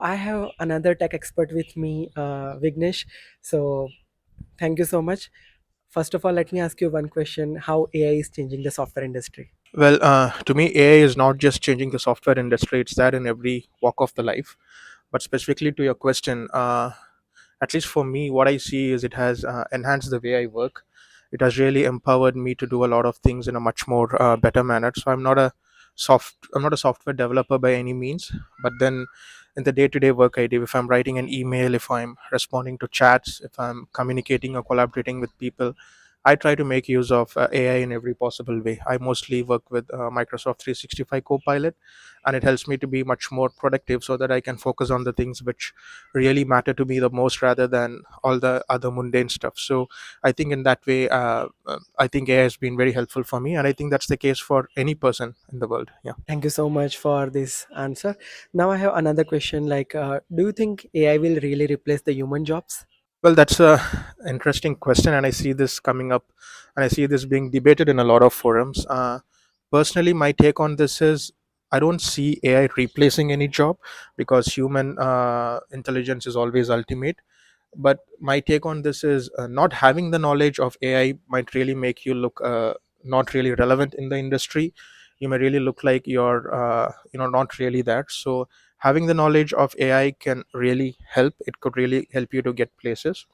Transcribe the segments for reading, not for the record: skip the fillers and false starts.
I have another tech expert with me, Vignesh. So thank you so much. First of all, let me ask you one question: how AI is changing the software industry? Well, to me, AI is not just changing the software industry; it's that in every walk of the life. But specifically to your question, at least for me, what I see is it has enhanced the way I work. It has really empowered me to do a lot of things in a much more better manner. So I'm not a software developer by any means, but then in the day-to-day work I do, if I'm writing an email, if I'm responding to chats, if I'm communicating or collaborating with people, I try to make use of AI in every possible way. I mostly work with Microsoft 365 Copilot, and it helps me to be much more productive so that I can focus on the things which really matter to me the most rather than all the other mundane stuff. So I think in that way, I think AI has been very helpful for me, and I think that's the case for any person in the world. Yeah. Thank you so much for this answer. Now I have another question. Do you think AI will really replace the human jobs? Well, that's a interesting question, and I see this coming up, and I see this being debated in a lot of forums. Personally, my take on this is I don't see AI replacing any job because human intelligence is always ultimate. But my take on this is not having the knowledge of AI might really make you look not really relevant in the industry. You may really look like you're not really that. So having the knowledge of AI can really help. It could really help you to get places.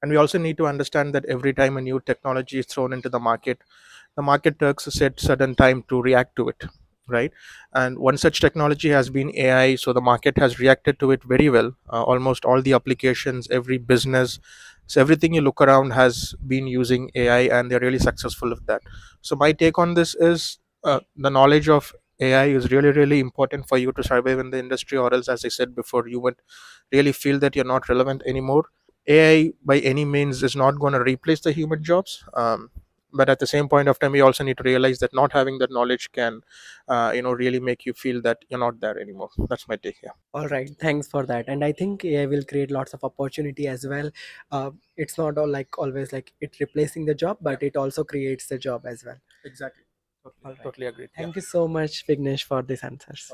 And we also need to understand that every time a new technology is thrown into the market takes a certain time to react to it, right? And one such technology has been AI, so the market has reacted to it very well. Almost all the applications, every business, so everything you look around has been using AI, and they're really successful with that. So my take on this is the knowledge of AI is really really important for you to survive in the industry, or else, as I said before, you would really feel that you're not relevant anymore. AI by any means is not going to replace the human jobs, but at the same point of time, you also need to realize that not having that knowledge can really make you feel that you're not there anymore. That's my take. Yeah. All right, thanks for that. And I think AI will create lots of opportunity as well. It's not all like always like it replacing the job, Yeah, but it also creates the job as well. exactly. Totally, All right. totally agreed. Yeah. Thank you so much, Vignesh, for these answers.